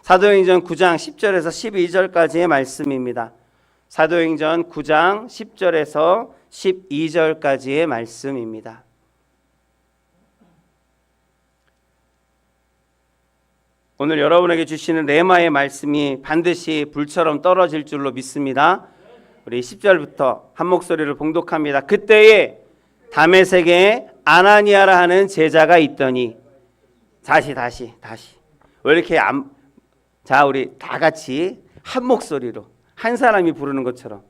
사도행전 9장 10절에서 12절까지의 말씀입니다. 사도행전 9장 10절에서 12절까지의 말씀입니다. 오늘 여러분에게 주시는 레마의 말씀이 반드시 불처럼 떨어질 줄로 믿습니다. 우리 10절부터 한 목소리를 봉독합니다. 그때에 다메섹에 아나니아라 하는 제자가 있더니 다시 왜 이렇게 자 우리 다 같이 한 목소리로 한 사람이 부르는 것처럼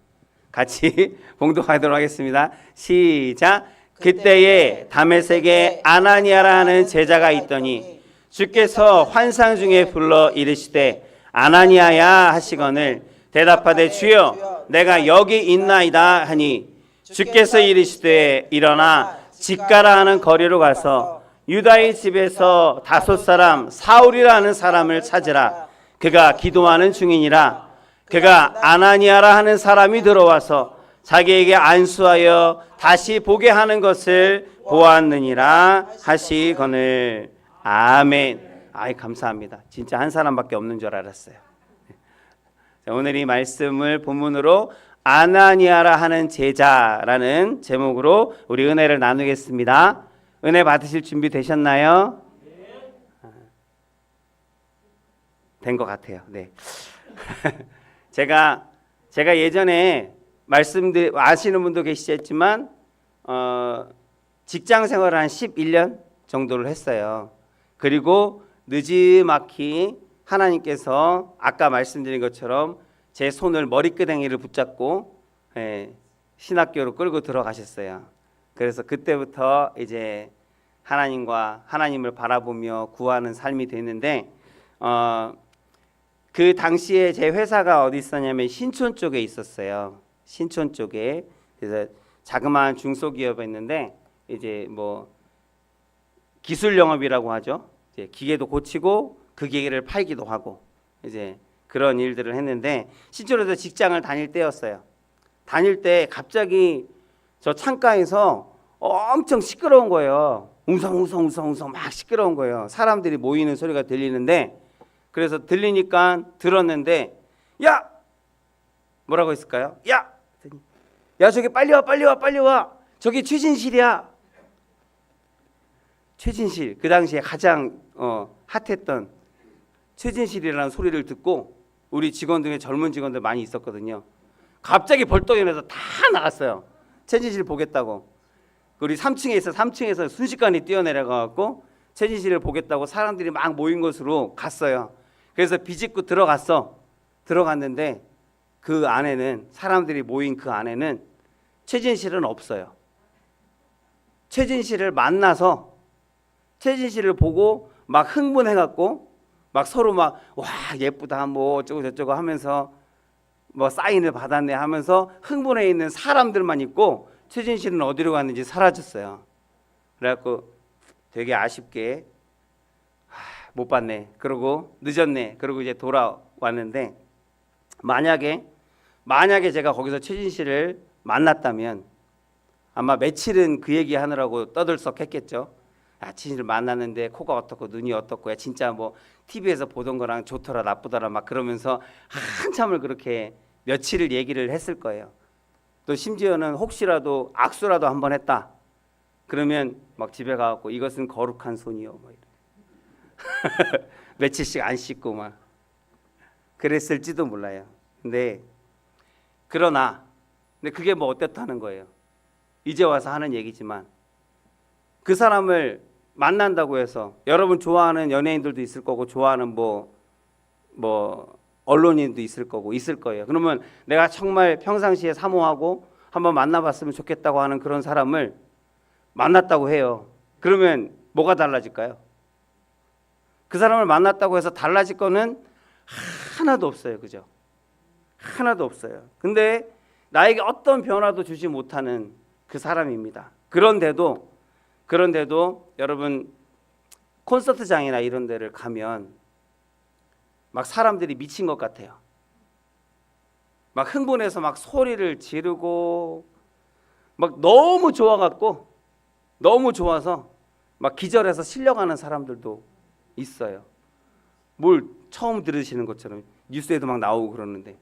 같이 봉독하도록 하겠습니다. 시작. 그때에 다메섹에 아나니아라 하는 제자가 있더니 주께서 환상 중에 불러 이르시되 아나니아야 하시거늘 대답하되 주여 내가 여기 있나이다 하니 주께서 이르시되 일어나 직가라 하는 거리로 가서 유다의 집에서 5 사람 사울이라 하는 사람을 찾으라. 그가 기도하는 중이니라. 그가 아나니아라 하는 사람이 들어와서 자기에게 안수하여 다시 보게 하는 것을 보았느니라 하시거늘. 아멘. 아이 감사합니다. 진짜 한 사람밖에 없는 줄 알았어요. 자, 오늘 이 말씀을 본문으로 아나니아라 하는 제자라는 제목으로 우리 은혜를 나누겠습니다. 은혜 받으실 준비 되셨나요? 된 것 같아요. 네. 제가 예전에 아시는 분도 계시겠지만 직장 생활을 한 11년 정도를 했어요. 그리고 느지막이 하나님께서 아까 말씀드린 것처럼 제 손을 머리끄댕이를 붙잡고 신학교로 끌고 들어가셨어요. 그래서 그때부터 이제 하나님을 바라보며 구하는 삶이 됐는데 그 당시에 제 회사가 어디 있었냐면 신촌 쪽에 있었어요. 신촌 쪽에. 그래서 자그마한 중소기업이었는데 이제 뭐 기술 영업이라고 하죠. 이제 기계도 고치고 그 기계를 팔기도 하고 이제 그런 일들을 했는데 신촌에서 직장을 다닐 때였어요. 다닐 때 갑자기 저 창가에서 엄청 시끄러운 거예요. 웅성웅성 막 시끄러운 거예요. 사람들이 모이는 소리가 들리는데 그래서 들리니까 들었는데 야! 뭐라고 했을까요? 야! 저기 빨리 와. 저기 최진실이야. 최진실. 그 당시에 가장 핫했던 최진실이라는 소리를 듣고 우리 직원 중에 젊은 직원들 많이 있었거든요. 갑자기 벌떡 일어나서 다 나갔어요. 최진실 보겠다고. 우리 3층에서 순식간에 뛰어내려가갖고 최진실을 보겠다고 사람들이 막 모인 곳으로 갔어요. 그래서 비집고 들어갔는데 그 안에는 사람들이 모인 그 안에는 최진실은 없어요. 최진실을 만나서 최진실을 보고 막 흥분해갖고 막 서로 막 와 예쁘다 뭐 어쩌고 저쩌고 하면서 뭐 사인을 받았네 하면서 흥분해 있는 사람들만 있고 최진실은 어디로 갔는지 사라졌어요. 그래갖고 되게 아쉽게 못 봤네. 그러고 늦었네. 그러고 이제 돌아왔는데 만약에 제가 거기서 최진실을 만났다면 아마 며칠은 그 얘기 하느라고 떠들썩했겠죠. 최진실 만났는데 코가 어떻고 눈이 어떻고 야 진짜 뭐 TV에서 보던 거랑 좋더라 나쁘더라 막 그러면서 한참을 그렇게 며칠을 얘기를 했을 거예요. 또 심지어는 혹시라도 악수라도 한번 했다 그러면 막 집에 가갖고 이것은 거룩한 손이요 뭐 며칠씩 안 씻고 막 그랬을지도 몰라요. 근데 그게 뭐 어땠다는 거예요. 이제 와서 하는 얘기지만 그 사람을 만난다고 해서 여러분 좋아하는 연예인들도 있을 거고 좋아하는 뭐 언론인도 있을 거예요. 그러면 내가 정말 평상시에 사모하고 한번 만나봤으면 좋겠다고 하는 그런 사람을 만났다고 해요. 그러면 뭐가 달라질까요? 그 사람을 만났다고 해서 달라질 거는 하나도 없어요. 그죠? 하나도 없어요. 근데 나에게 어떤 변화도 주지 못하는 그 사람입니다. 그런데도 여러분 콘서트장이나 이런 데를 가면 막 사람들이 미친 것 같아요. 막 흥분해서 막 소리를 지르고 막 너무 좋아서 막 기절해서 실려가는 사람들도 있어요. 뭘 처음 들으시는 것처럼 뉴스에도 막 나오고 그러는데,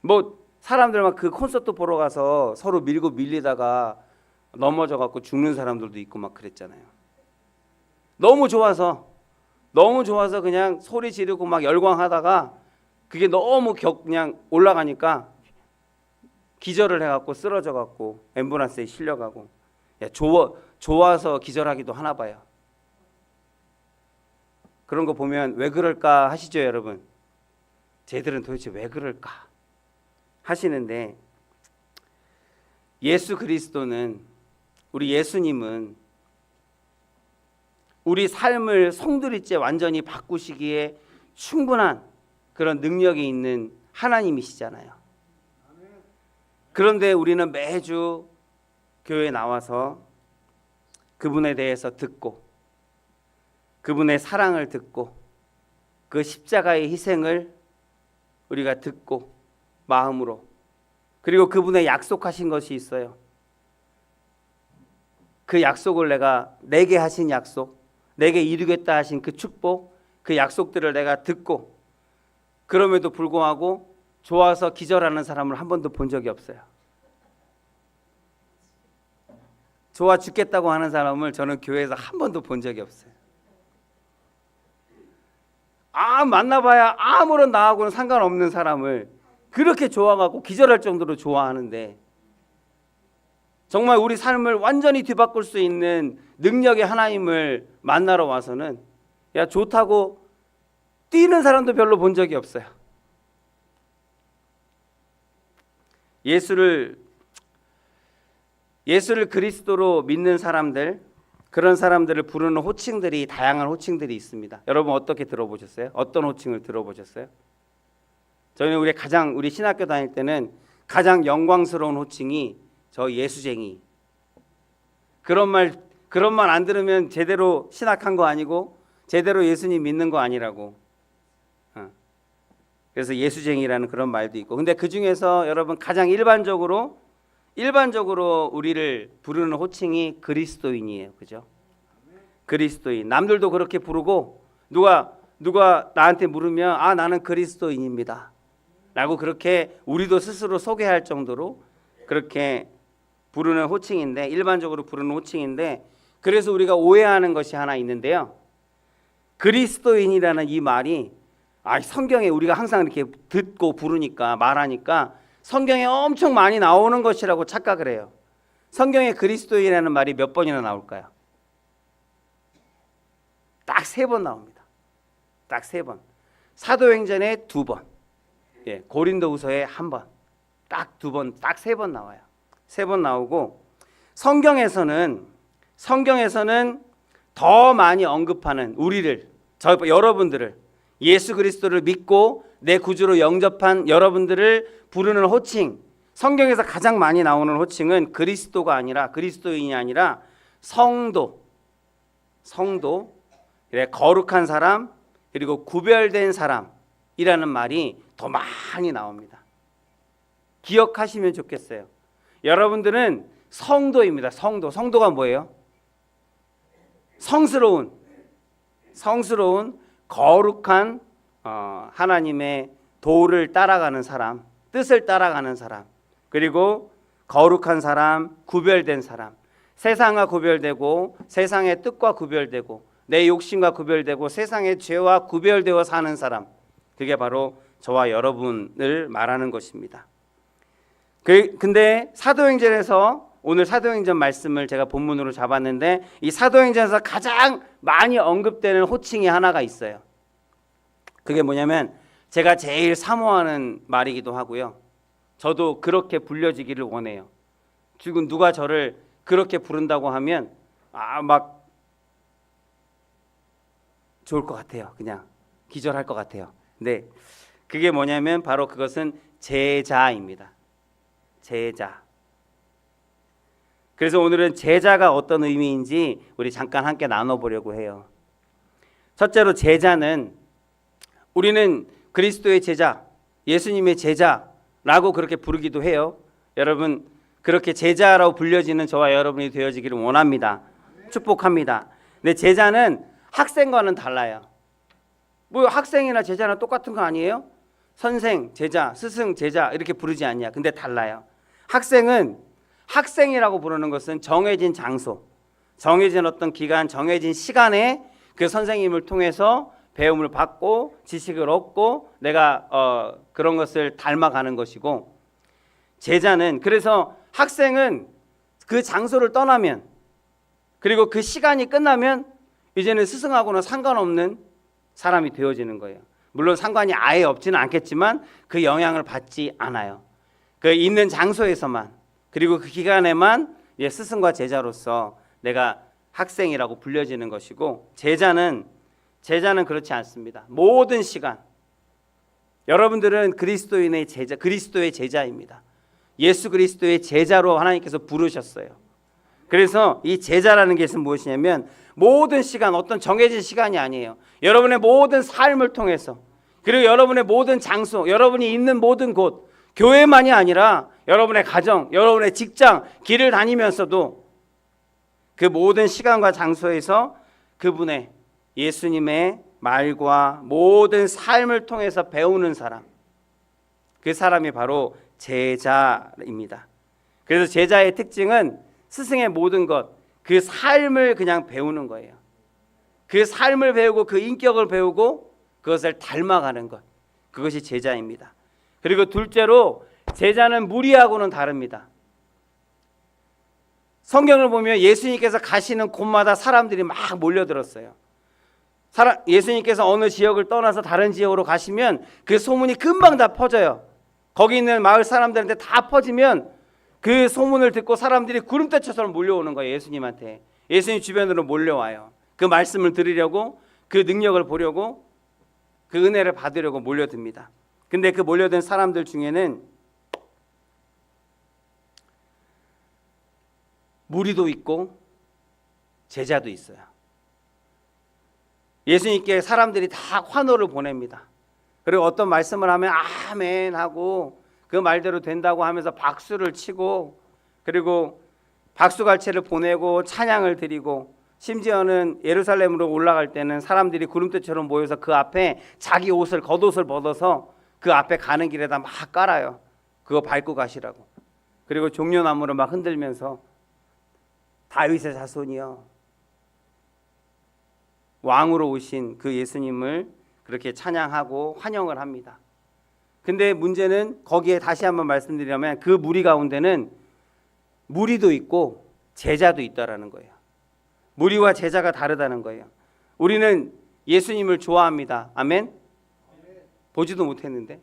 뭐 사람들 막 그 콘서트 보러 가서 서로 밀고 밀리다가 넘어져 갖고 죽는 사람들도 있고 막 그랬잖아요. 너무 좋아서 그냥 소리 지르고 막 열광하다가 그게 너무 그냥 올라가니까 기절을 해갖고 쓰러져 갖고 앰뷸런스에 실려가고. 야, 좋아서 기절하기도 하나 봐요. 그런 거 보면 왜 그럴까 하시죠, 여러분. 쟤들은 도대체 왜 그럴까 하시는데, 예수 그리스도는, 우리 예수님은 우리 삶을 송두리째 완전히 바꾸시기에 충분한 그런 능력이 있는 하나님이시잖아요. 그런데 우리는 매주 교회에 나와서 그분에 대해서 듣고, 그분의 사랑을 듣고, 그 십자가의 희생을 우리가 듣고 마음으로, 그리고 그분의 약속하신 것이 있어요. 그 약속을 내게 하신 약속, 내게 이루겠다 하신 그 축복, 그 약속들을 내가 듣고, 그럼에도 불구하고 좋아서 기절하는 사람을 한 번도 본 적이 없어요. 좋아 죽겠다고 하는 사람을 저는 교회에서 한 번도 본 적이 없어요. 만나봐야 아무런 나하고는 상관없는 사람을 그렇게 좋아하고 기절할 정도로 좋아하는데, 정말 우리 삶을 완전히 뒤바꿀 수 있는 능력의 하나님을 만나러 와서는 야 좋다고 뛰는 사람도 별로 본 적이 없어요. 예수를 그리스도로 믿는 사람들, 그런 사람들을 부르는 호칭들이, 다양한 호칭들이 있습니다. 여러분 어떻게 들어보셨어요? 어떤 호칭을 들어보셨어요? 저희는 우리 신학교 다닐 때는 가장 영광스러운 호칭이 저 예수쟁이. 그런 말 안 들으면 제대로 신학한 거 아니고 제대로 예수님 믿는 거 아니라고. 그래서 예수쟁이라는 그런 말도 있고. 근데 그 중에서 여러분 가장 일반적으로 우리를 부르는 호칭이 그리스도인이에요. 그죠? 그리스도인. 남들도 그렇게 부르고, 누가 나한테 물으면 나는 그리스도인입니다 라고 그렇게 우리도 스스로 소개할 정도로 그렇게 부르는 호칭인데, 일반적으로 부르는 호칭인데, 그래서 우리가 오해하는 것이 하나 있는데요. 그리스도인이라는 이 말이 성경에 우리가 항상 이렇게 듣고 부르니까, 말하니까 성경에 엄청 많이 나오는 것이라고 착각을 해요. 성경에 그리스도인이라는 말이 몇 번이나 나올까요? 딱 3번 나옵니다. 딱 3번. 사도행전에 2번, 고린도후서에 1번, 딱 2번, 딱 3번 나와요. 3번 나오고, 성경에서는 더 많이 언급하는 여러분들을, 예수 그리스도를 믿고 내 구주로 영접한 여러분들을 부르는 호칭, 성경에서 가장 많이 나오는 호칭은 그리스도인이 아니라 성도, 거룩한 사람, 그리고 구별된 사람이라는 말이 더 많이 나옵니다. 기억하시면 좋겠어요. 여러분들은 성도입니다. 성도가 뭐예요? 성스러운 거룩한 하나님의 도를 따라가는 사람, 뜻을 따라가는 사람, 그리고 거룩한 사람, 구별된 사람, 세상과 구별되고 세상의 뜻과 구별되고 내 욕심과 구별되고 세상의 죄와 구별되어 사는 사람, 그게 바로 저와 여러분을 말하는 것입니다. 근데 사도행전에서, 오늘 사도행전 말씀을 제가 본문으로 잡았는데, 이 사도행전에서 가장 많이 언급되는 호칭이 하나가 있어요. 그게 뭐냐면 제가 제일 사모하는 말이기도 하고요. 저도 그렇게 불려지기를 원해요. 지금 누가 저를 그렇게 부른다고 하면 막 좋을 것 같아요. 그냥 기절할 것 같아요. 근데 그게 뭐냐면 바로 그것은 제자입니다. 제자. 그래서 오늘은 제자가 어떤 의미인지 우리 잠깐 함께 나눠보려고 해요. 첫째로 제자는, 우리는 그리스도의 제자, 예수님의 제자라고 그렇게 부르기도 해요. 여러분 그렇게 제자라고 불려지는 저와 여러분이 되어지기를 원합니다. 축복합니다. 근데 제자는 학생과는 달라요. 뭐 학생이나 제자나 똑같은 거 아니에요? 선생, 제자, 스승, 제자 이렇게 부르지 않냐. 근데 달라요. 학생은 학생이라고 부르는 것은 정해진 장소, 정해진 어떤 기간, 정해진 시간에 그 선생님을 통해서 배움을 받고 지식을 얻고 내가 그런 것을 닮아가는 것이고, 제자는 그래서 학생은 그 장소를 떠나면 그리고 그 시간이 끝나면 이제는 스승하고는 상관없는 사람이 되어지는 거예요. 물론 상관이 아예 없지는 않겠지만 그 영향을 받지 않아요. 그 있는 장소에서만 그리고 그 기간에만 스승과 제자로서 내가 학생이라고 불려지는 것이고, 제자는 그렇지 않습니다. 모든 시간 여러분들은 그리스도인의 제자, 그리스도의 제자입니다. 예수 그리스도의 제자로 하나님께서 부르셨어요. 그래서 이 제자라는 것은 무엇이냐면 모든 시간, 어떤 정해진 시간이 아니에요. 여러분의 모든 삶을 통해서 그리고 여러분의 모든 장소, 여러분이 있는 모든 곳, 교회만이 아니라 여러분의 가정, 여러분의 직장, 길을 다니면서도 그 모든 시간과 장소에서 그분의 예수님의 말과 모든 삶을 통해서 배우는 사람, 그 사람이 바로 제자입니다. 그래서 제자의 특징은 스승의 모든 것, 그 삶을 그냥 배우는 거예요. 그 삶을 배우고 그 인격을 배우고 그것을 닮아가는 것, 그것이 제자입니다. 그리고 둘째로 제자는 무리하고는 다릅니다. 성경을 보면 예수님께서 가시는 곳마다 사람들이 막 몰려들었어요. 예수님께서 어느 지역을 떠나서 다른 지역으로 가시면 그 소문이 금방 다 퍼져요. 거기 있는 마을 사람들한테 다 퍼지면 그 소문을 듣고 사람들이 구름대처럼 몰려오는 거예요. 예수님한테. 예수님 주변으로 몰려와요. 그 말씀을 들으려고, 그 능력을 보려고, 그 은혜를 받으려고 몰려듭니다. 근데 그 몰려든 사람들 중에는 무리도 있고 제자도 있어요. 예수님께 사람들이 다 환호를 보냅니다. 그리고 어떤 말씀을 하면 아멘 하고 그 말대로 된다고 하면서 박수를 치고, 그리고 박수갈채를 보내고 찬양을 드리고, 심지어는 예루살렘으로 올라갈 때는 사람들이 구름대처럼 모여서 그 앞에 자기 옷을, 겉옷을 벗어서 그 앞에 가는 길에다 막 깔아요. 그거 밟고 가시라고. 그리고 종려나무를 막 흔들면서 다윗의 자손이여, 왕으로 오신 그 예수님을 그렇게 찬양하고 환영을 합니다. 근데 문제는 거기에 다시 한번 말씀드리려면 그 무리 가운데는 무리도 있고 제자도 있다라는 거예요. 무리와 제자가 다르다는 거예요. 우리는 예수님을 좋아합니다. 아멘? 보지도 못했는데.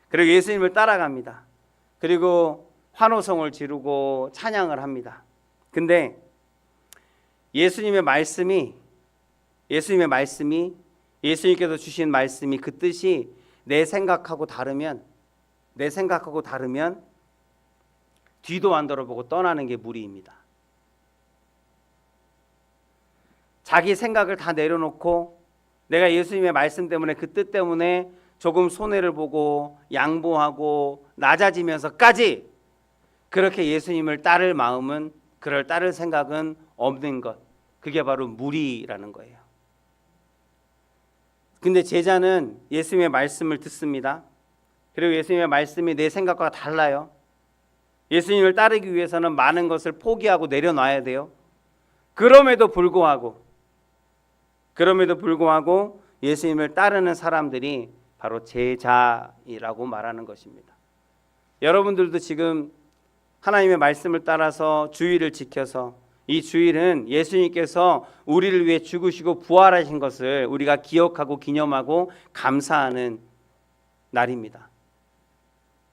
그리고 예수님을 따라갑니다. 그리고 환호성을 지르고 찬양을 합니다. 근데 예수님의 말씀이 예수님께서 주신 말씀이 그 뜻이 내 생각하고 다르면 뒤도 안 돌아보고 떠나는 게 무리입니다. 자기 생각을 다 내려놓고 내가 예수님의 말씀 때문에 그 뜻 때문에 조금 손해를 보고 양보하고 낮아지면서까지 그렇게 예수님을 따를 마음은, 그를 따를 생각은 없는 것, 그게 바로 무리라는 거예요. 근데 제자는 예수님의 말씀을 듣습니다. 그리고 예수님의 말씀이 내 생각과 달라요. 예수님을 따르기 위해서는 많은 것을 포기하고 내려놔야 돼요. 그럼에도 불구하고 예수님을 따르는 사람들이 바로 제자이라고 말하는 것입니다. 여러분들도 지금 하나님의 말씀을 따라서 주일을 지켜서, 이 주일은 예수님께서 우리를 위해 죽으시고 부활하신 것을 우리가 기억하고 기념하고 감사하는 날입니다.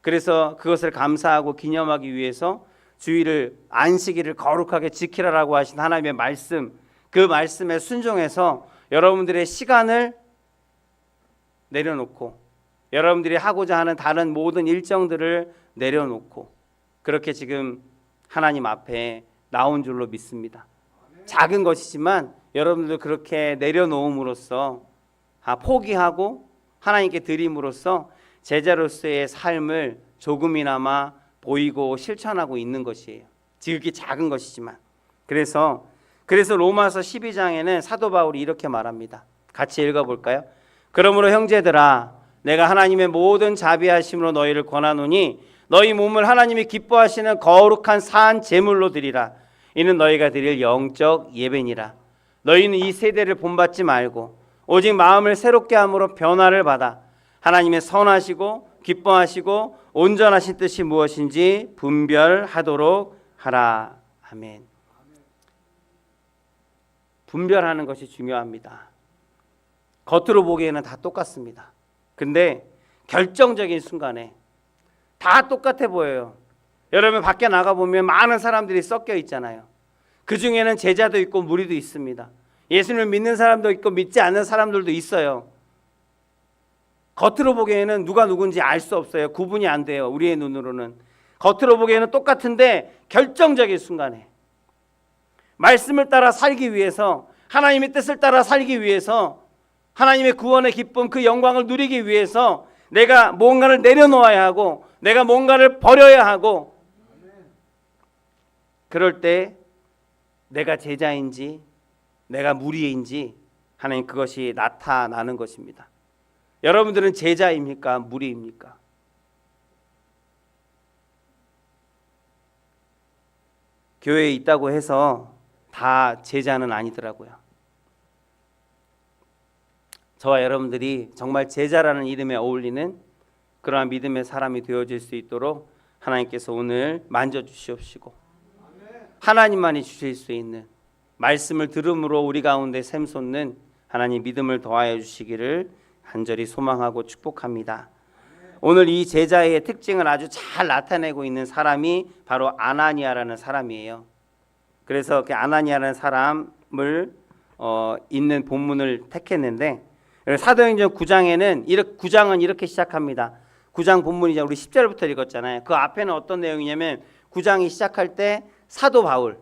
그래서 그것을 감사하고 기념하기 위해서 주일을, 안식일을 거룩하게 지키라라고 하신 하나님의 말씀, 그 말씀에 순종해서 여러분들의 시간을 내려놓고 여러분들이 하고자 하는 다른 모든 일정들을 내려놓고 그렇게 지금 하나님 앞에 나온 줄로 믿습니다. 작은 것이지만 여러분들 그렇게 내려놓음으로써, 포기하고 하나님께 드림으로써 제자로서의 삶을 조금이나마 보이고 실천하고 있는 것이에요. 지극히 작은 것이지만. 그래서 로마서 12장에는 사도 바울이 이렇게 말합니다. 같이 읽어볼까요? 그러므로 형제들아 내가 하나님의 모든 자비하심으로 너희를 권하노니 너희 몸을 하나님이 기뻐하시는 거룩한 산 제물로 드리라. 이는 너희가 드릴 영적 예배니라. 너희는 이 세대를 본받지 말고 오직 마음을 새롭게 함으로 변화를 받아 하나님의 선하시고 기뻐하시고 온전하신 뜻이 무엇인지 분별하도록 하라. 아멘. 분별하는 것이 중요합니다. 겉으로 보기에는 다 똑같습니다. 근데 결정적인 순간에 다 똑같아 보여요. 여러분 밖에 나가보면 많은 사람들이 섞여 있잖아요. 그 중에는 제자도 있고 무리도 있습니다. 예수님을 믿는 사람도 있고 믿지 않는 사람들도 있어요. 겉으로 보기에는 누가 누군지 알 수 없어요. 구분이 안 돼요. 우리의 눈으로는. 겉으로 보기에는 똑같은데 결정적인 순간에 말씀을 따라 살기 위해서, 하나님의 뜻을 따라 살기 위해서, 하나님의 구원의 기쁨 그 영광을 누리기 위해서 내가 뭔가를 내려놓아야 하고 내가 뭔가를 버려야 하고, 그럴 때 내가 제자인지 내가 무리인지 하나님 그것이 나타나는 것입니다. 여러분들은 제자입니까? 무리입니까? 교회에 있다고 해서 다 제자는 아니더라고요. 저와 여러분들이 정말 제자라는 이름에 어울리는 그러한 믿음의 사람이 되어질 수 있도록 하나님께서 오늘 만져주시옵시고 하나님만이 주실 수 있는 말씀을 들음으로 우리 가운데 샘솟는 하나님 믿음을 더하여 주시기를 간절히 소망하고 축복합니다. 오늘 이 제자의 특징을 아주 잘 나타내고 있는 사람이 바로 아나니아라는 사람이에요. 그래서 그 아나니아라는 사람을 있는 본문을 택했는데 사도행전 9장은 이렇게 시작합니다. 9장 본문이자 우리 10절부터 읽었잖아요. 그 앞에는 어떤 내용이냐면 9장이 시작할 때 사도 바울,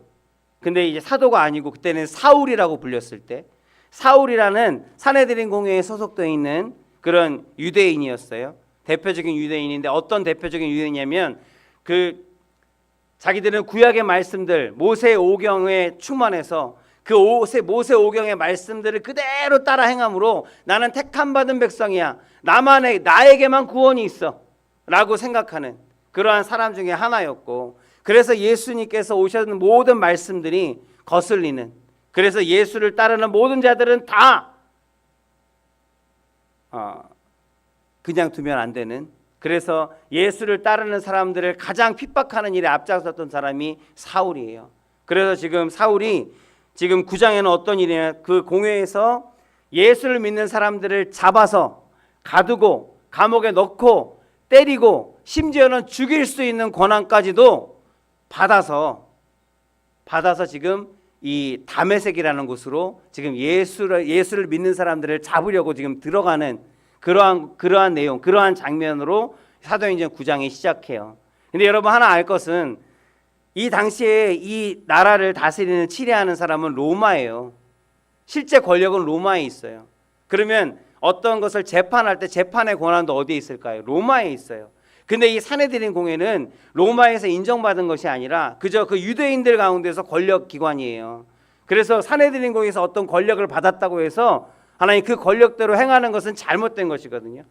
근데 이제 사도가 아니고 그때는 사울이라고 불렸을 때, 사울이라는 사내들인 공회에 소속되어 있는 그런 유대인이었어요. 대표적인 유대인인데 어떤 대표적인 유대인이냐면 자기들은 구약의 말씀들 모세 오경에 충만해서 그 모세 오경의 말씀들을 그대로 따라 행함으로 나는 택함 받은 백성이야, 나에게만 구원이 있어 라고 생각하는 그러한 사람 중에 하나였고, 그래서 예수님께서 오셨는 모든 말씀들이 거슬리는, 그래서 예수를 따르는 모든 자들은 다 그냥 두면 안 되는, 그래서 예수를 따르는 사람들을 가장 핍박하는 일에 앞장섰던 사람이 사울이에요. 그래서 지금 사울이 지금 9장에는 어떤 일이냐, 그 공회에서 예수를 믿는 사람들을 잡아서 가두고 감옥에 넣고 때리고 심지어는 죽일 수 있는 권한까지도 받아서 지금 이 다메섹이라는 곳으로 지금 예수를 믿는 사람들을 잡으려고 지금 들어가는 그러한 내용, 그러한 장면으로 사도행전 9장이 시작해요. 근데 여러분 하나 알 것은 이 당시에 이 나라를 다스리는 치리하는 사람은 로마예요. 실제 권력은 로마에 있어요. 그러면 어떤 것을 재판할 때 재판의 권한도 어디에 있을까요? 로마에 있어요. 근데 이 사내들인 공회는 로마에서 인정받은 것이 아니라 그저 그 유대인들 가운데서 권력 기관이에요. 그래서 사내들인 공회에서 어떤 권력을 받았다고 해서 하나님 그 권력대로 행하는 것은 잘못된 것이거든요.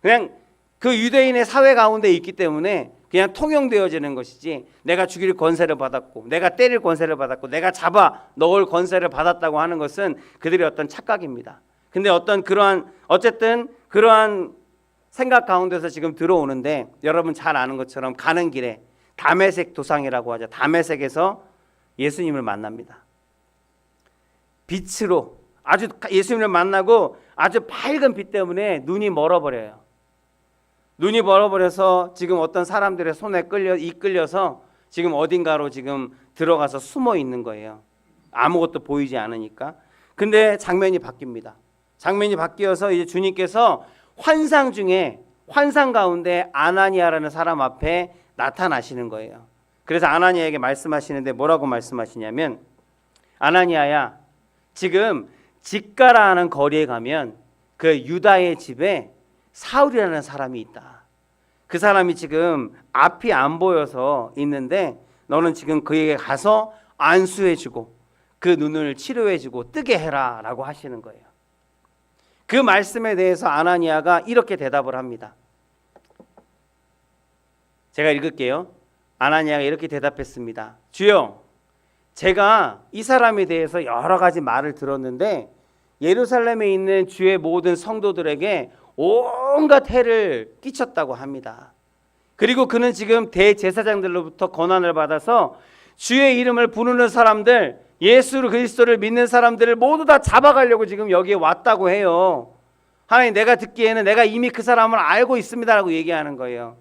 그냥 그 유대인의 사회 가운데 있기 때문에 그냥 통용되어지는 것이지, 내가 죽일 권세를 받았고 내가 때릴 권세를 받았고 내가 잡아 넣을 권세를 받았다고 하는 것은 그들의 어떤 착각입니다. 근데 어쨌든 그러한 생각 가운데서 지금 들어오는데, 여러분 잘 아는 것처럼 가는 길에 다메섹 도상이라고 하죠. 다메섹에서 예수님을 만납니다. 빛으로 아주 예수님을 만나고 아주 밝은 빛 때문에 눈이 멀어버려요. 눈이 멀어버려서 지금 어떤 사람들의 손에 이끌려서 지금 어딘가로 지금 들어가서 숨어 있는 거예요. 아무것도 보이지 않으니까. 근데 장면이 바뀝니다. 장면이 바뀌어서 이제 주님께서 환상 가운데 아나니아라는 사람 앞에 나타나시는 거예요. 그래서 아나니아에게 말씀하시는데 뭐라고 말씀하시냐면, 아나니아야, 지금 직가라 하는 거리에 가면 그 유다의 집에 사울이라는 사람이 있다. 그 사람이 지금 앞이 안 보여서 있는데 너는 지금 그에게 가서 안수해주고 그 눈을 치료해주고 뜨게 해라 라고 하시는 거예요. 그 말씀에 대해서 아나니아가 이렇게 대답을 합니다. 제가 읽을게요. 아나니아가 이렇게 대답했습니다. 주여, 제가 이 사람에 대해서 여러 가지 말을 들었는데 예루살렘에 있는 주의 모든 성도들에게 온갖 해를 끼쳤다고 합니다. 그리고 그는 지금 대제사장들로부터 권한을 받아서 주의 이름을 부르는 사람들, 예수 그리스도를 믿는 사람들을 모두 다 잡아가려고 지금 여기에 왔다고 해요. 하나님, 내가 듣기에는 내가 이미 그 사람을 알고 있습니다라고 얘기하는 거예요.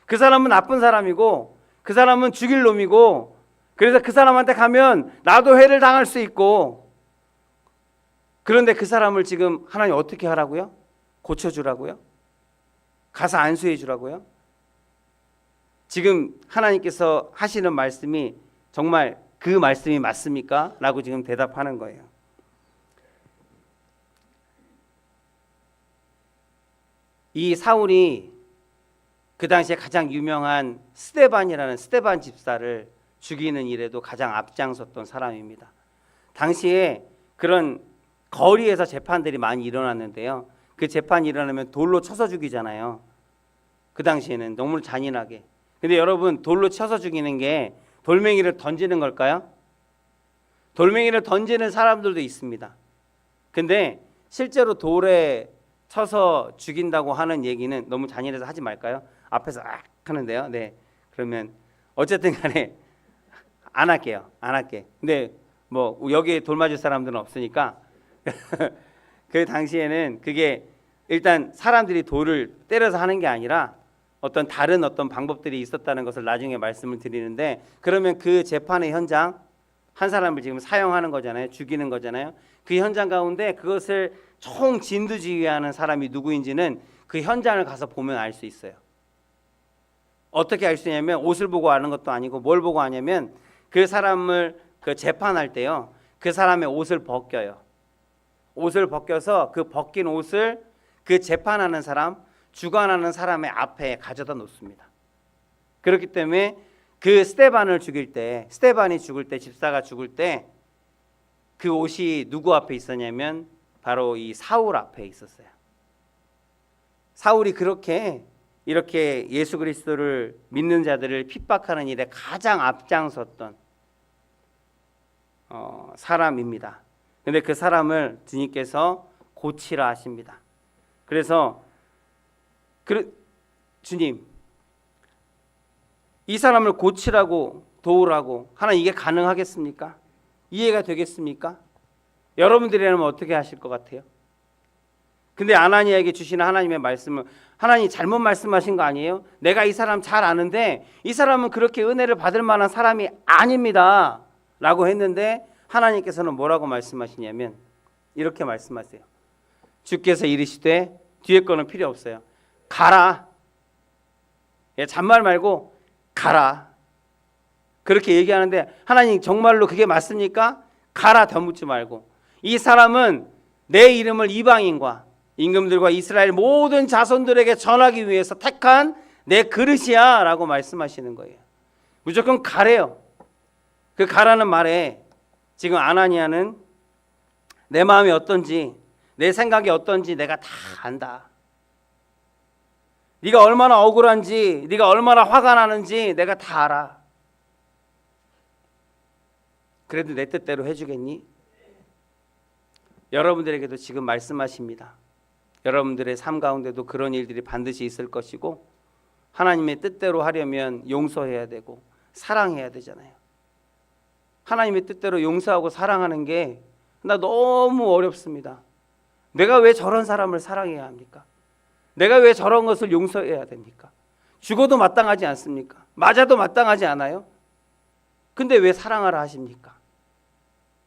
그 사람은 나쁜 사람이고 그 사람은 죽일 놈이고, 그래서 그 사람한테 가면 나도 해를 당할 수 있고, 그런데 그 사람을 지금 하나님 어떻게 하라고요? 고쳐주라고요? 가서 안수해 주라고요? 지금 하나님께서 하시는 말씀이 정말 그 말씀이 맞습니까? 라고 지금 대답하는 거예요. 이 사울이 그 당시에 가장 유명한 스데반이라는 스데반 집사를 죽이는 일에도 가장 앞장섰던 사람입니다. 당시에 그런 거리에서 재판들이 많이 일어났는데요. 그 재판이 일어나면 돌로 쳐서 죽이잖아요. 그 당시에는 너무 잔인하게. 근데 여러분, 돌로 쳐서 죽이는 게 돌멩이를 던지는 걸까요? 돌멩이를 던지는 사람들도 있습니다. 근데 실제로 돌에 쳐서 죽인다고 하는 얘기는 너무 잔인해서 하지 말까요? 앞에서 악 하는데요. 네, 그러면 어쨌든 간에 안 할게요. 안 할게. 근데 뭐 여기에 돌 맞을 사람들은 없으니까 그 당시에는 그게 일단 사람들이 돌을 때려서 하는 게 아니라 어떤 다른 어떤 방법들이 있었다는 것을 나중에 말씀을 드리는데, 그러면 그 재판의 현장, 한 사람을 지금 사형하는 거잖아요. 죽이는 거잖아요. 그 현장 가운데 그것을 총 진두지휘하는 사람이 누구인지는 그 현장을 가서 보면 알 수 있어요. 어떻게 알 수 있냐면 옷을 보고 아는 것도 아니고 뭘 보고 아냐면 그 사람을 그 재판할 때요, 그 사람의 옷을 벗겨요. 옷을 벗겨서 그 벗긴 옷을 그 재판하는 사람, 주관하는 사람의 앞에 가져다 놓습니다. 그렇기 때문에 그 스데반을 죽일 때, 스데반이 죽을 때, 집사가 죽을 때 그 옷이 누구 앞에 있었냐면 바로 이 사울 앞에 있었어요. 사울이 이렇게 예수 그리스도를 믿는 자들을 핍박하는 일에 가장 앞장섰던 사람입니다. 근데 그 사람을 주님께서 고치라 하십니다. 그래서 주님, 이 사람을 고치라고 도우라고 하나님, 이게 가능하겠습니까? 이해가 되겠습니까? 여러분들이라면 어떻게 하실 것 같아요? 근데 아나니아에게 주시는 하나님의 말씀은, 하나님 잘못 말씀하신 거 아니에요? 내가 이 사람 잘 아는데 이 사람은 그렇게 은혜를 받을 만한 사람이 아닙니다 라고 했는데, 하나님께서는 뭐라고 말씀하시냐면 이렇게 말씀하세요. 주께서 이르시되, 뒤에 거는 필요 없어요. 가라. 잔말 말고 가라. 그렇게 얘기하는데, 하나님 정말로 그게 맞습니까? 가라 더 묻지 말고. 이 사람은 내 이름을 이방인과 임금들과 이스라엘 모든 자손들에게 전하기 위해서 택한 내 그릇이야 라고 말씀하시는 거예요. 무조건 가래요. 그 가라는 말에 지금 아나니아는 내 마음이 어떤지, 내 생각이 어떤지 내가 다 안다. 네가 얼마나 억울한지, 네가 얼마나 화가 나는지 내가 다 알아. 그래도 내 뜻대로 해주겠니? 여러분들에게도 지금 말씀하십니다. 여러분들의 삶 가운데도 그런 일들이 반드시 있을 것이고, 하나님의 뜻대로 하려면 용서해야 되고 사랑해야 되잖아요. 하나님의 뜻대로 용서하고 사랑하는 게 나 너무 어렵습니다. 내가 왜 저런 사람을 사랑해야 합니까? 내가 왜 저런 것을 용서해야 됩니까? 죽어도 마땅하지 않습니까? 맞아도 마땅하지 않아요? 근데 왜 사랑하라 하십니까?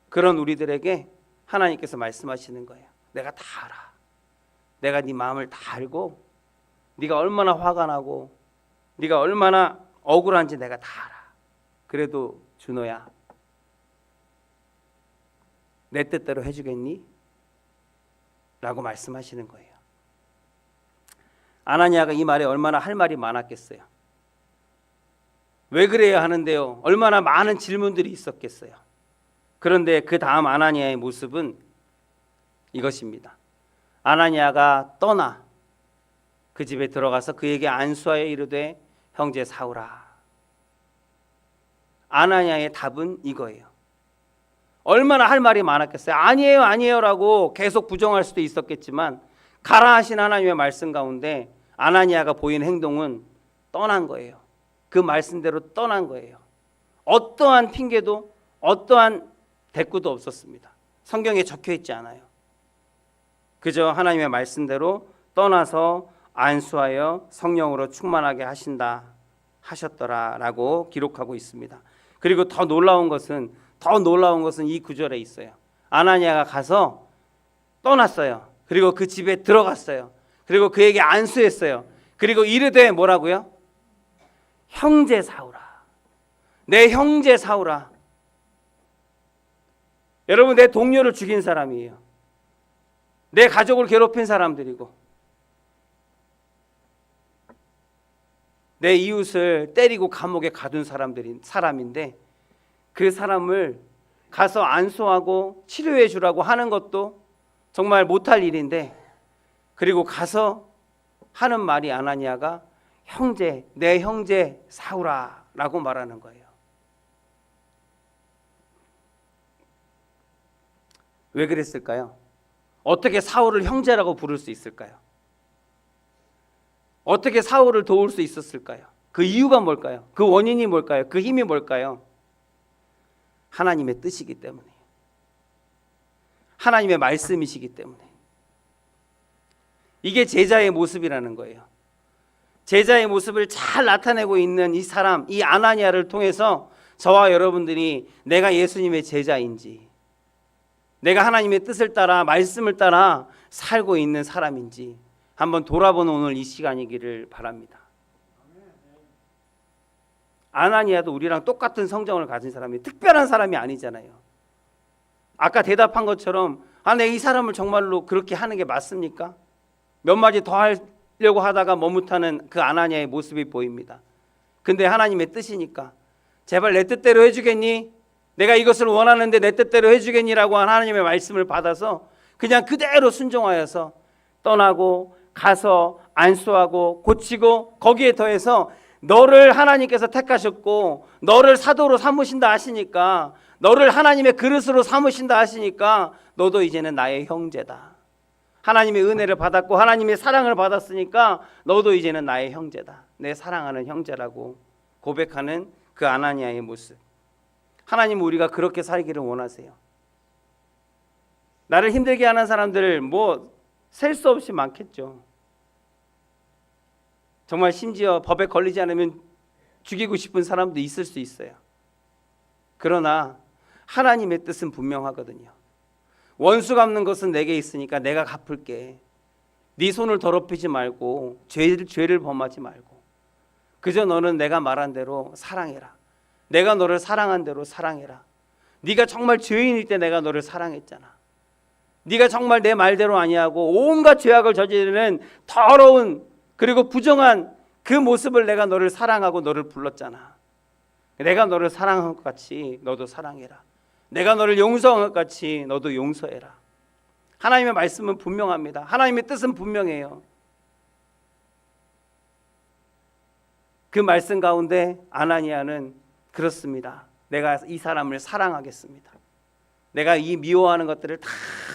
그런 우리들에게 하나님께서 말씀하시는 거예요. 내가 다 알아. 내가 네 마음을 다 알고, 네가 얼마나 화가 나고 네가 얼마나 억울한지 내가 다 알아. 그래도 준호야, 내 뜻대로 해주겠니? 라고 말씀하시는 거예요. 아나니아가 이 말에 얼마나 할 말이 많았겠어요. 왜 그래야 하는데요? 얼마나 많은 질문들이 있었겠어요. 그런데 그 다음 아나니아의 모습은 이것입니다. 아나니아가 떠나 그 집에 들어가서 그에게 안수하여 이르되 형제 사울아. 아나니아의 답은 이거예요. 얼마나 할 말이 많았겠어요. 아니에요 아니에요라고 계속 부정할 수도 있었겠지만 가라 하신 하나님의 말씀 가운데 아나니아가 보인 행동은 떠난 거예요. 그 말씀대로 떠난 거예요. 어떠한 핑계도 어떠한 대꾸도 없었습니다. 성경에 적혀 있지 않아요. 그저 하나님의 말씀대로 떠나서 안수하여 성령으로 충만하게 하셨더라라고 기록하고 있습니다. 그리고 더 놀라운 것은 이 구절에 있어요. 아나니아가 가서 떠났어요. 그리고 그 집에 들어갔어요. 그리고 그에게 안수했어요. 그리고 이르되 뭐라고요? 형제 사울아. 내 형제 사울아. 여러분, 내 동료를 죽인 사람이에요. 내 가족을 괴롭힌 사람들이고 내 이웃을 때리고 감옥에 가둔 사람인데 그 사람을 가서 안수하고 치료해 주라고 하는 것도 정말 못할 일인데, 그리고 가서 하는 말이 아나니아가 형제, 내 형제 사울아 라고 말하는 거예요. 왜 그랬을까요? 어떻게 사울을 형제라고 부를 수 있을까요? 어떻게 사울을 도울 수 있었을까요? 그 이유가 뭘까요? 그 원인이 뭘까요? 그 힘이 뭘까요? 하나님의 뜻이기 때문에, 하나님의 말씀이시기 때문에. 이게 제자의 모습이라는 거예요. 제자의 모습을 잘 나타내고 있는 이 사람, 이 아나니아를 통해서 저와 여러분들이 내가 예수님의 제자인지, 내가 하나님의 뜻을 따라 말씀을 따라 살고 있는 사람인지 한번 돌아보는 오늘 이 시간이기를 바랍니다. 아나니아도 우리랑 똑같은 성정을 가진 사람이, 특별한 사람이 아니잖아요. 아까 대답한 것처럼 내 이 사람을 정말로 그렇게 하는 게 맞습니까? 몇 마디 더 하려고 하다가 머뭇하는 그 아나니아의 모습이 보입니다. 근데 하나님의 뜻이니까 제발 내 뜻대로 해주겠니? 내가 이것을 원하는데 내 뜻대로 해주겠니라고 하나님의 말씀을 받아서 그냥 그대로 순종하여서 떠나고 가서 안수하고 고치고, 거기에 더해서 너를 하나님께서 택하셨고 너를 사도로 삼으신다 하시니까, 너를 하나님의 그릇으로 삼으신다 하시니까 너도 이제는 나의 형제다. 하나님의 은혜를 받았고 하나님의 사랑을 받았으니까 너도 이제는 나의 형제다. 내 사랑하는 형제라고 고백하는 그 아나니아의 모습. 하나님은 우리가 그렇게 살기를 원하세요. 나를 힘들게 하는 사람들 셀 수 없이 많겠죠. 정말 심지어 법에 걸리지 않으면 죽이고 싶은 사람도 있을 수 있어요. 그러나 하나님의 뜻은 분명하거든요. 원수 갚는 것은 내게 있으니까 내가 갚을게. 네 손을 더럽히지 말고 죄를 범하지 말고 그저 너는 내가 말한 대로 사랑해라. 내가 너를 사랑한 대로 사랑해라. 네가 정말 죄인일 때 내가 너를 사랑했잖아. 네가 정말 내 말대로 아니하고 온갖 죄악을 저지르는 더러운 그리고 부정한 그 모습을 내가 너를 사랑하고 너를 불렀잖아. 내가 너를 사랑한 것 같이 너도 사랑해라. 내가 너를 용서한 것 같이 너도 용서해라. 하나님의 말씀은 분명합니다. 하나님의 뜻은 분명해요. 그 말씀 가운데 아나니아는 그렇습니다. 내가 이 사람을 사랑하겠습니다. 내가 이 미워하는 것들을 다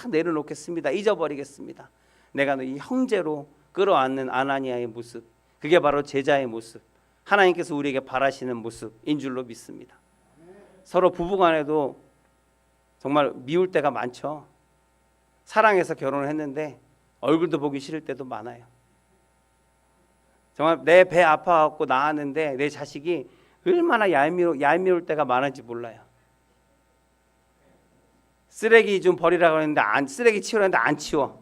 내려놓겠습니다. 잊어버리겠습니다. 내가 이 형제로 끌어안는 아나니아의 모습, 그게 바로 제자의 모습, 하나님께서 우리에게 바라시는 모습인 줄로 믿습니다. 서로 부부간에도 정말 미울 때가 많죠. 사랑해서 결혼을 했는데 얼굴도 보기 싫을 때도 많아요. 정말 내 배 아파갖고 낳았는데 내 자식이 얼마나 얄미울 때가 많은지 몰라요. 쓰레기 좀 버리라고 했는데 쓰레기 치우라는데 안 치워.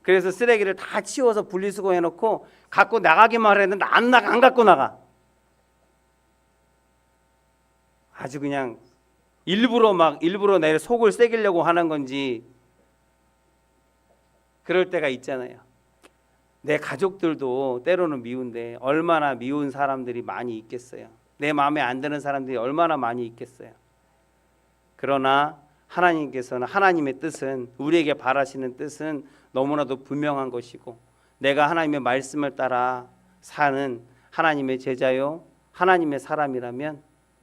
그래서 쓰레기를 다 치워서 분리수거 해놓고 갖고 나가기만 했는데 안 갖고 나가. 아주 그냥 일부러 내 속을 새기려고 하는 건지 그럴 때가 있잖아요. 내 가족들도 때로는 미운데 얼마나 미운 사람들이 많이 있겠어요. 내 마음에 안 드는 사람들이 얼마나 많이 있겠어요. 그러나 하나님께서는, 하나님의 뜻은, 우리에게 바라시는 뜻은 너무나도 분명한 것이고, 내가 하나님의 말씀을 따라 사는 하나님의 제자요 하나님의 사람이라면,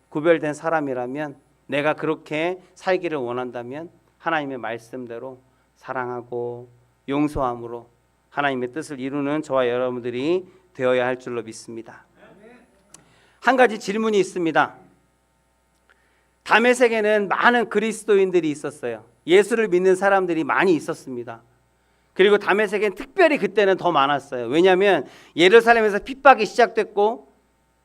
구별된 사람이라면, 내가 그렇게 살기를 원한다면 하나님의 말씀대로 사랑하고 용서함으로 하나님의 뜻을 이루는 저와 여러분들이 되어야 할 줄로 믿습니다. 한 가지 질문이 있습니다. 다메섹에는 많은 그리스도인들이 있었어요. 예수를 믿는 사람들이 많이 있었습니다. 그리고 다메섹엔 특별히 그때는 더 많았어요. 왜냐하면 예루살렘에서 핍박이 시작됐고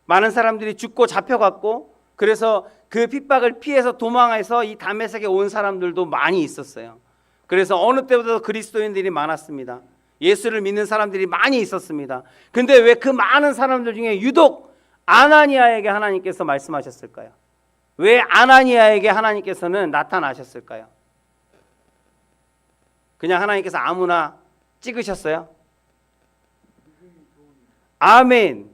많은 사람들이 죽고 잡혀갔고, 그래서 그 핍박을 피해서 도망해서 이 다메섹에 온 사람들도 많이 있었어요. 그래서 어느 때보다도 그리스도인들이 많았습니다. 예수를 믿는 사람들이 많이 있었습니다. 근데 왜 그 많은 사람들 중에 유독 아나니아에게 하나님께서 말씀하셨을까요? 왜 아나니아에게 하나님께서는 나타나셨을까요? 그냥 하나님께서 아무나 찍으셨어요? 아멘.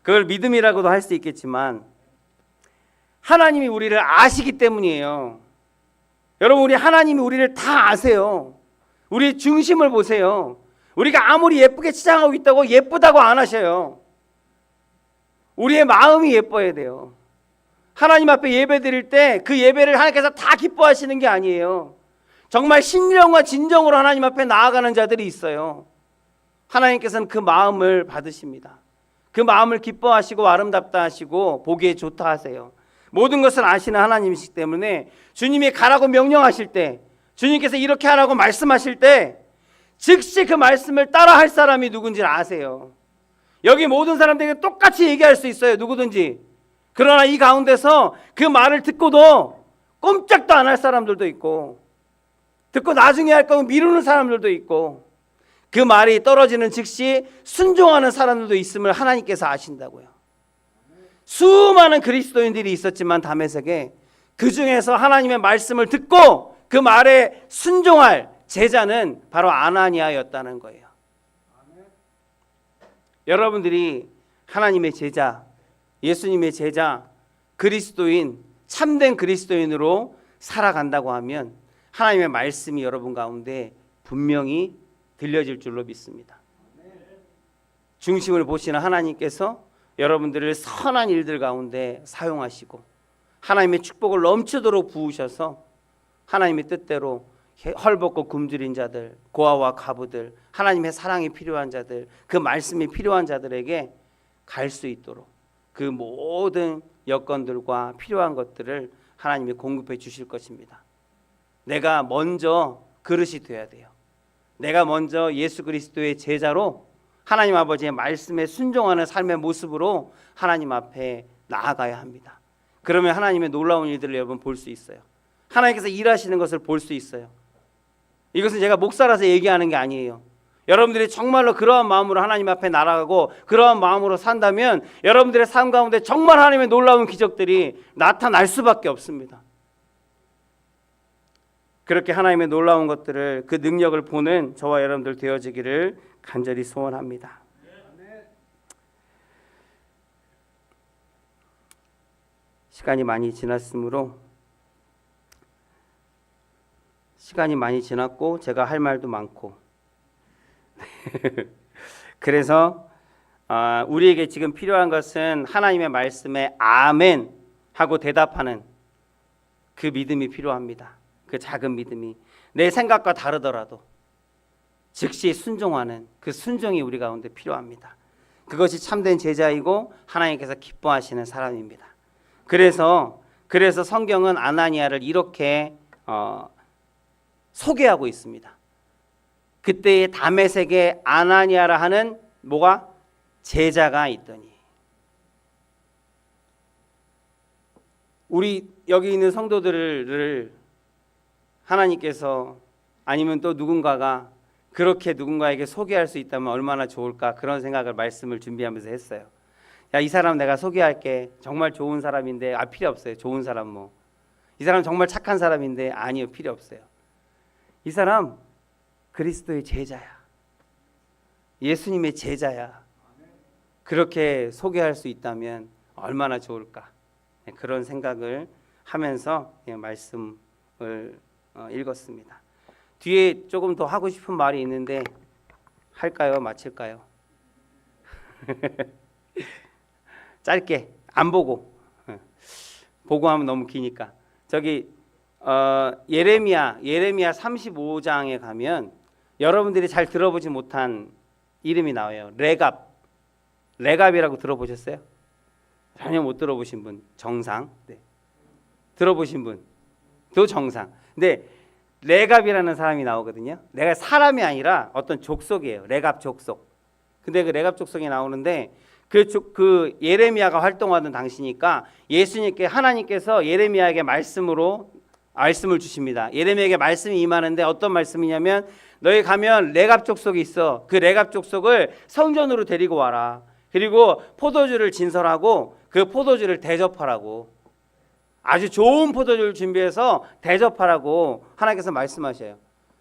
그걸 믿음이라고도 할 수 있겠지만 하나님이 우리를 아시기 때문이에요. 여러분, 우리 하나님이 우리를 다 아세요. 우리 중심을 보세요. 우리가 아무리 예쁘게 치장하고 있다고 예쁘다고 안 하셔요. 우리의 마음이 예뻐야 돼요. 하나님 앞에 예배 드릴 때 그 예배를 하나님께서 다 기뻐하시는 게 아니에요. 정말 신령과 진정으로 하나님 앞에 나아가는 자들이 있어요. 하나님께서는 그 마음을 받으십니다. 그 마음을 기뻐하시고 아름답다 하시고 보기에 좋다 하세요. 모든 것을 아시는 하나님이시기 때문에 주님이 가라고 명령하실 때, 주님께서 이렇게 하라고 말씀하실 때 즉시 그 말씀을 따라 할 사람이 누군지를 아세요. 여기 모든 사람들에게 똑같이 얘기할 수 있어요. 누구든지. 그러나 이 가운데서 그 말을 듣고도 꼼짝도 안 할 사람들도 있고, 듣고 나중에 할 거면 미루는 사람들도 있고, 그 말이 떨어지는 즉시 순종하는 사람들도 있음을 하나님께서 아신다고요. 수많은 그리스도인들이 있었지만 다메섹에 그 중에서 하나님의 말씀을 듣고 그 말에 순종할 제자는 바로 아나니아였다는 거예요. 여러분들이 하나님의 제자, 예수님의 제자, 그리스도인, 참된 그리스도인으로 살아간다고 하면 하나님의 말씀이 여러분 가운데 분명히 들려질 줄로 믿습니다. 중심을 보시는 하나님께서 여러분들을 선한 일들 가운데 사용하시고 하나님의 축복을 넘치도록 부으셔서 하나님의 뜻대로 헐벗고 굶주린 자들, 고아와 과부들, 하나님의 사랑이 필요한 자들, 그 말씀이 필요한 자들에게 갈 수 있도록 그 모든 여건들과 필요한 것들을 하나님이 공급해 주실 것입니다. 내가 먼저 그릇이 되어야 돼요. 내가 먼저 예수 그리스도의 제자로 하나님 아버지의 말씀에 순종하는 삶의 모습으로 하나님 앞에 나아가야 합니다. 그러면 하나님의 놀라운 일들을 여러분 볼 수 있어요. 하나님께서 일하시는 것을 볼 수 있어요. 이것은 제가 목사라서 얘기하는 게 아니에요. 여러분들이 정말로 그러한 마음으로 하나님 앞에 나아가고 그러한 마음으로 산다면 여러분들의 삶 가운데 정말 하나님의 놀라운 기적들이 나타날 수밖에 없습니다. 그렇게 하나님의 놀라운 것들을, 그 능력을 보는 저와 여러분들 되어지기를 간절히 소원합니다. 시간이 많이 지났고 제가 할 말도 많고 그래서 우리에게 지금 필요한 것은 하나님의 말씀에 아멘 하고 대답하는 그 믿음이 필요합니다. 그 작은 믿음이 내 생각과 다르더라도 즉시 순종하는 그 순종이 우리 가운데 필요합니다. 그것이 참된 제자이고 하나님께서 기뻐하시는 사람입니다. 그래서 성경은 아나니아를 이렇게 소개하고 있습니다. 그때의 다메섹에 아나니아라 하는 뭐가? 제자가 있더니. 우리 여기 있는 성도들을 하나님께서 아니면 또 누군가가 그렇게 누군가에게 소개할 수 있다면 얼마나 좋을까, 그런 생각을 말씀을 준비하면서 했어요. 야, 이 사람 내가 소개할게. 정말 좋은 사람인데. 필요 없어요. 좋은 사람 뭐. 이 사람 정말 착한 사람인데. 아니요, 필요 없어요. 이 사람 그리스도의 제자야. 예수님의 제자야. 그렇게 소개할 수 있다면 얼마나 좋을까. 그런 생각을 하면서 말씀을 읽었습니다. 뒤에 조금 더 하고 싶은 말이 있는데 할까요? 마칠까요? 짧게 안 보고 보고 하면 너무 기니까 저기 예레미야 35장에 가면 여러분들이 잘 들어보지 못한 이름이 나와요. 레갑이라고 들어보셨어요? 전혀 못 들어보신 분 정상. 네. 들어보신 분 또 정상. 근데 레갑이라는 사람이 나오거든요. 내가 사람이 아니라 어떤 족속이에요. 레갑 족속. 근데 그 레갑 족속이 나오는데 그 예레미야가 활동하던 당시니까 예수님께 하나님께서 예레미야에게 말씀을 주십니다. 예레미야에게 말씀이 임하는데 어떤 말씀이냐면 너희 가면 레갑 족속이 있어. 그 레갑 족속을 성전으로 데리고 와라. 그리고 포도주를 진설하고 그 포도주를 대접하라고. 아주 좋은 포도주를 준비해서 대접하라고 하나님께서 말씀하셔요.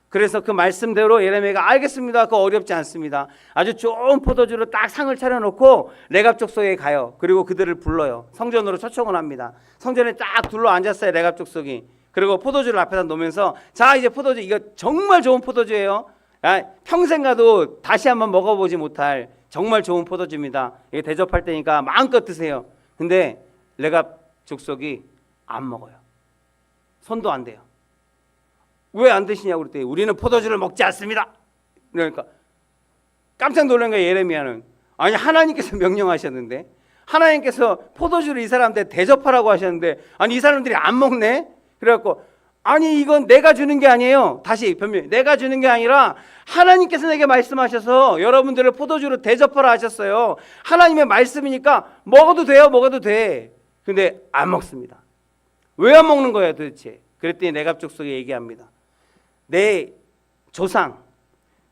그래서 그 말씀대로 예레미야가 알겠습니다. 그거 어렵지 않습니다. 아주 좋은 포도주로 딱 상을 차려놓고 레갑 족속에 가요. 그리고 그들을 불러요. 성전으로 초청을 합니다. 성전에 딱 둘러 앉았어요. 레갑 족속이. 그리고 포도주를 앞에다 놓으면서 자 이제 포도주 이거 정말 좋은 포도주예요. 평생 가도 다시 한번 먹어보지 못할 정말 좋은 포도주입니다. 이게 대접할 때니까 마음껏 드세요. 근데 레갑 족속이 안 먹어요. 손도 안 대요. 왜 안 드시냐고 그랬더니 우리는 포도주를 먹지 않습니다. 그러니까 깜짝 놀란 거예요. 예레미야는. 아니 하나님께서 명령하셨는데 하나님께서 포도주를 이 사람한테 대접하라고 하셨는데 아니 이 사람들이 안 먹네. 그래갖고 아니 이건 내가 주는 게 아니에요. 다시 변명. 내가 주는 게 아니라 하나님께서 내게 말씀하셔서 여러분들을 포도주로 대접하라 하셨어요. 하나님의 말씀이니까 먹어도 돼요. 먹어도 돼. 근데 안 먹습니다. 왜 안 먹는 거예요 도대체? 그랬더니 레갑 족속이 얘기합니다. 내 조상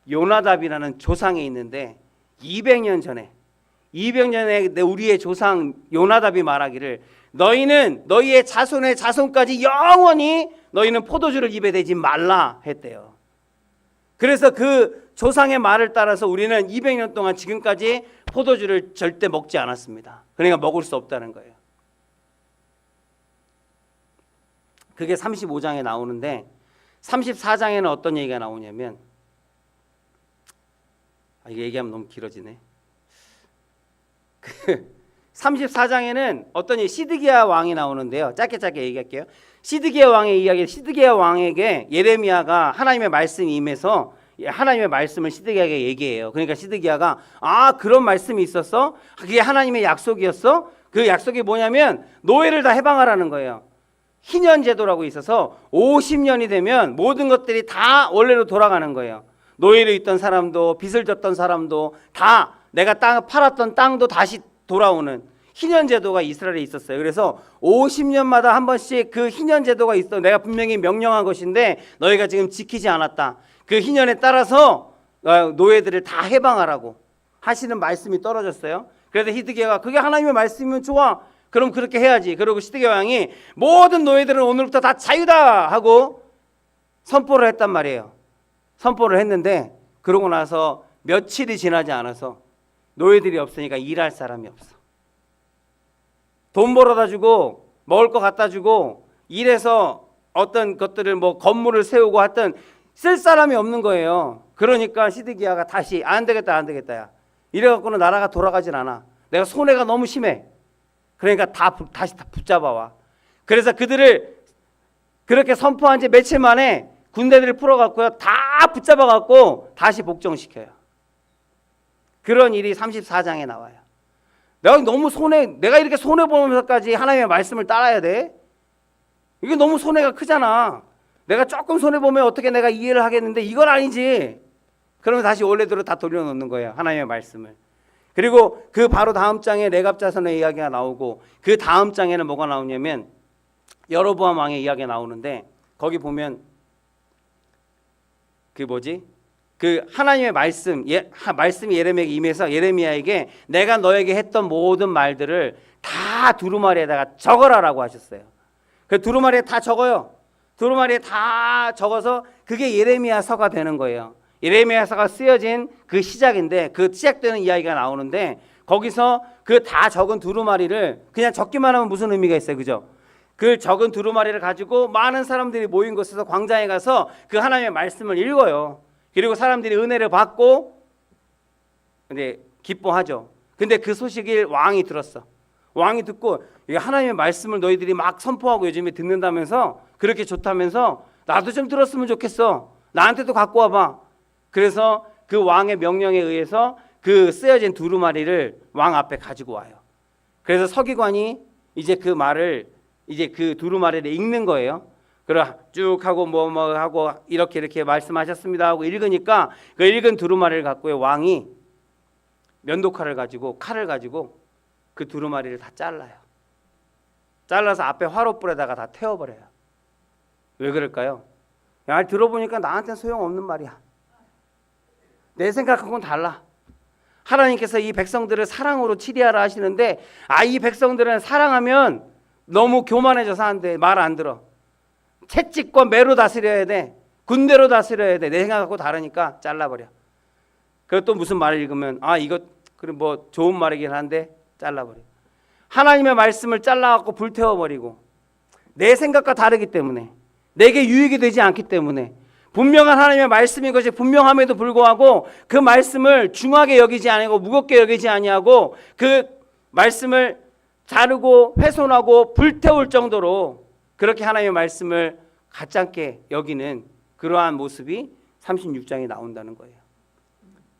요나답이라는 조상이 있는데 200년 전에 우리의 조상 요나답이 말하기를 너희는 너희의 자손의 자손까지 영원히 너희는 포도주를 입에 대지 말라 했대요. 그래서 그 조상의 말을 따라서 우리는 200년 동안 지금까지 포도주를 절대 먹지 않았습니다. 그러니까 먹을 수 없다는 거예요. 그게 35장에 나오는데 34장에는 어떤 얘기가 나오냐면 이게 얘기하면 너무 길어지네. 34장에는 어떤 시드기야 왕이 나오는데요. 짧게 얘기할게요. 시드기야 왕의 이야기. 시드기야 왕에게 예레미야가 하나님의 말씀이 임해서 하나님의 말씀을 시드기야에게 얘기해요. 그러니까 시드기야가 그런 말씀이 있었어? 그게 하나님의 약속이었어? 그 약속이 뭐냐면 노예를 다 해방하라는 거예요. 희년 제도라고 있어서 50년이 되면 모든 것들이 다 원래로 돌아가는 거예요. 노예로 있던 사람도 빚을 졌던 사람도 다 내가 팔았던 땅도 다시 돌아오는 희년 제도가 이스라엘에 있었어요. 그래서 50년마다 한 번씩 그 희년 제도가 있어. 내가 분명히 명령한 것인데 너희가 지금 지키지 않았다. 그 희년에 따라서 노예들을 다 해방하라고 하시는 말씀이 떨어졌어요. 그래서 히드기야가 그게 하나님의 말씀이면 좋아. 그럼 그렇게 해야지. 그리고 시드기야 왕이 모든 노예들은 오늘부터 다 자유다 하고 선포를 했단 말이에요. 선포를 했는데 그러고 나서 며칠이 지나지 않아서 노예들이 없으니까 일할 사람이 없어. 돈 벌어다 주고 먹을 거 갖다 주고 일해서 어떤 것들을 뭐 건물을 세우고 하여튼 쓸 사람이 없는 거예요. 그러니까 시드기야가 다시 안 되겠다 야. 이래갖고는 나라가 돌아가질 않아. 내가 손해가 너무 심해. 그러니까 다시 붙잡아 와. 그래서 그들을 그렇게 선포한 지 며칠 만에 군대들을 풀어갖고요. 다 붙잡아갖고 다시 복종시켜요. 그런 일이 34장에 나와요. 내가 이렇게 손해보면서까지 하나님의 말씀을 따라야 돼? 이게 너무 손해가 크잖아. 내가 조금 손해보면 어떻게 내가 이해를 하겠는데 이건 아니지. 그러면 다시 원래대로 다 돌려놓는 거예요. 하나님의 말씀을. 그리고 그 바로 다음 장에 레갑 자손의 이야기가 나오고 그 다음 장에는 뭐가 나오냐면 여로보암 왕의 이야기가 나오는데 거기 보면 그 하나님의 말씀이 예레미야에게 임해서 예레미야에게 내가 너에게 했던 모든 말들을 다 두루마리에다가 적어라라고 하셨어요. 그 두루마리에 다 적어요. 두루마리에 다 적어서 그게 예레미야서가 되는 거예요. 예레미야서가 쓰여진 그 시작인데 그 시작되는 이야기가 나오는데 거기서 그 다 적은 두루마리를 그냥 적기만 하면 무슨 의미가 있어요, 그죠? 그 적은 두루마리를 가지고 많은 사람들이 모인 곳에서 광장에 가서 그 하나님의 말씀을 읽어요. 그리고 사람들이 은혜를 받고 근데 기뻐하죠. 근데 그 소식을 왕이 들었어. 왕이 듣고 하나님의 말씀을 너희들이 막 선포하고 요즘에 듣는다면서 그렇게 좋다면서 나도 좀 들었으면 좋겠어. 나한테도 갖고 와봐. 그래서 그 왕의 명령에 의해서 그 쓰여진 두루마리를 왕 앞에 가지고 와요. 그래서 서기관이 이제 그 말을 이제 그 두루마리를 읽는 거예요. 그래 쭉 하고 뭐 하고 이렇게 말씀하셨습니다 하고 읽으니까 그 읽은 두루마리를 갖고 왕이 면도칼을 가지고 칼을 가지고 그 두루마리를 다 잘라요. 잘라서 앞에 화롯불에다가 다 태워버려요. 왜 그럴까요? 말 들어보니까 나한테는 소용없는 말이야. 내 생각하고는 달라. 하나님께서 이 백성들을 사랑으로 치리하라 하시는데 이 백성들은 사랑하면 너무 교만해져서 안 돼. 말 안 들어. 채찍과 매로 다스려야 돼. 군대로 다스려야 돼. 내 생각하고 다르니까 잘라버려. 그리고 또 무슨 말을 읽으면 이거 그래 뭐 좋은 말이긴 한데 잘라버려. 하나님의 말씀을 잘라갖고 불태워버리고 내 생각과 다르기 때문에 내게 유익이 되지 않기 때문에 분명한 하나님의 말씀인 것이 분명함에도 불구하고 그 말씀을 중하게 여기지 아니하고 무겁게 여기지 아니하고 그 말씀을 자르고 훼손하고 불태울 정도로 그렇게 하나님의 말씀을 가짜게 여기는 그러한 모습이 36장에 나온다는 거예요.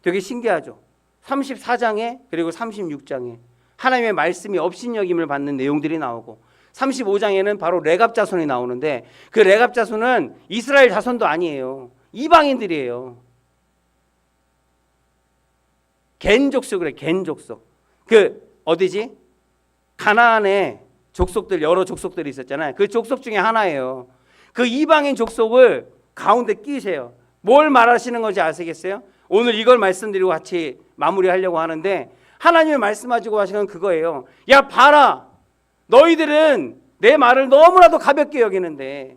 되게 신기하죠. 34장에 그리고 36장에 하나님의 말씀이 업신여김을 받는 내용들이 나오고 35장에는 바로 레갑 자손이 나오는데 그 레갑 자손은 이스라엘 자손도 아니에요. 이방인들이에요. 겐 족속이래. 겐 족속. 그 어디지? 가나안에 족속들 여러 족속들이 있었잖아요. 그 족속 중에 하나예요. 그 이방인 족속을 가운데 끼세요. 뭘 말하시는 건지 아시겠어요? 오늘 이걸 말씀드리고 같이 마무리하려고 하는데 하나님의 말씀하시고 하시는 그거예요. 야 봐라. 너희들은 내 말을 너무나도 가볍게 여기는데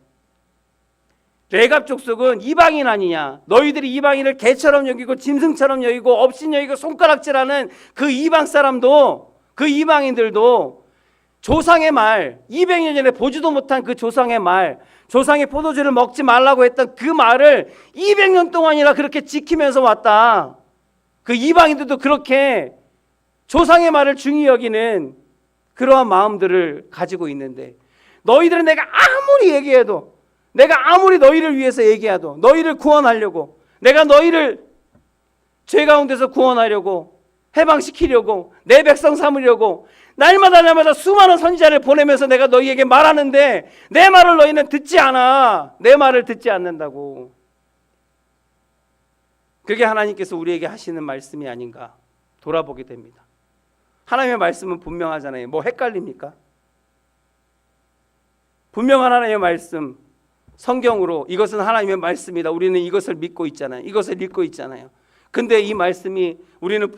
레갑 족속은 이방인 아니냐. 너희들이 이방인을 개처럼 여기고 짐승처럼 여기고 업신 여기고 손가락질하는 그 이방 사람도 그 이방인들도 조상의 말 200년 전에 보지도 못한 그 조상의 말 조상의 포도주를 먹지 말라고 했던 그 말을 200년 동안이나 그렇게 지키면서 왔다. 그 이방인들도 그렇게 조상의 말을 중히 여기는 그러한 마음들을 가지고 있는데 너희들은 내가 아무리 얘기해도 내가 아무리 너희를 위해서 얘기해도 너희를 구원하려고 내가 너희를 죄 가운데서 구원하려고 해방시키려고 내 백성 삼으려고 날마다 수많은 선지자를 보내면서 내가 너희에게 말하는데 내 말을 너희는 듣지 않아. 내 말을 듣지 않는다고. 그게 하나님께서 우리에게 하시는 말씀이 아닌가 돌아보게 됩니다. 하나님의 말씀은 분명하잖아요. 뭐 헷갈립니까? 분명한 하나님의 말씀 성경으로 이것은 하나님의 말씀이다. 우리는 이것을 믿고 있잖아요. 이것을 읽고 있잖아요. 근데 이 말씀이 우리는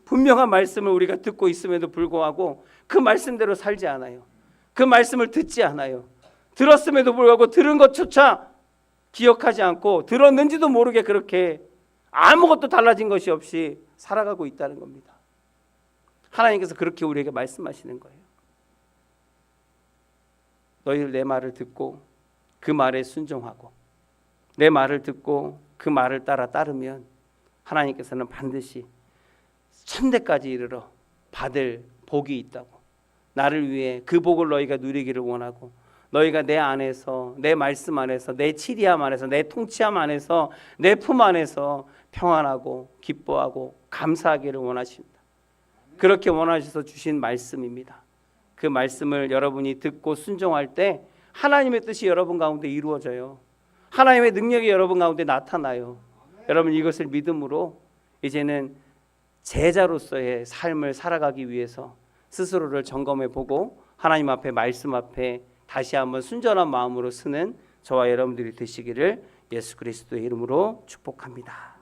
분명한 말씀을 우리가 듣고 있음에도 불구하고 그 말씀대로 살지 않아요. 그 말씀을 듣지 않아요. 들었음에도 불구하고 들은 것조차 기억하지 않고 들었는지도 모르게 그렇게 아무것도 달라진 것이 없이 살아가고 있다는 겁니다. 하나님께서 그렇게 우리에게 말씀하시는 거예요. 너희들 내 말을 듣고 그 말에 순종하고 내 말을 듣고 그 말을 따르면 하나님께서는 반드시 천대까지 이르러 받을 복이 있다고. 나를 위해 그 복을 너희가 누리기를 원하고 너희가 내 안에서 내 말씀 안에서 내 치리함 안에서 내 통치함 안에서 내 품 안에서 평안하고 기뻐하고 감사하기를 원하십니다. 그렇게 원하셔서 주신 말씀입니다. 그 말씀을 여러분이 듣고 순종할 때 하나님의 뜻이 여러분 가운데 이루어져요. 하나님의 능력이 여러분 가운데 나타나요. 여러분 이것을 믿음으로 이제는 제자로서의 삶을 살아가기 위해서 스스로를 점검해 보고 하나님 앞에 말씀 앞에 다시 한번 순전한 마음으로 서는 저와 여러분들이 되시기를 예수 그리스도의 이름으로 축복합니다.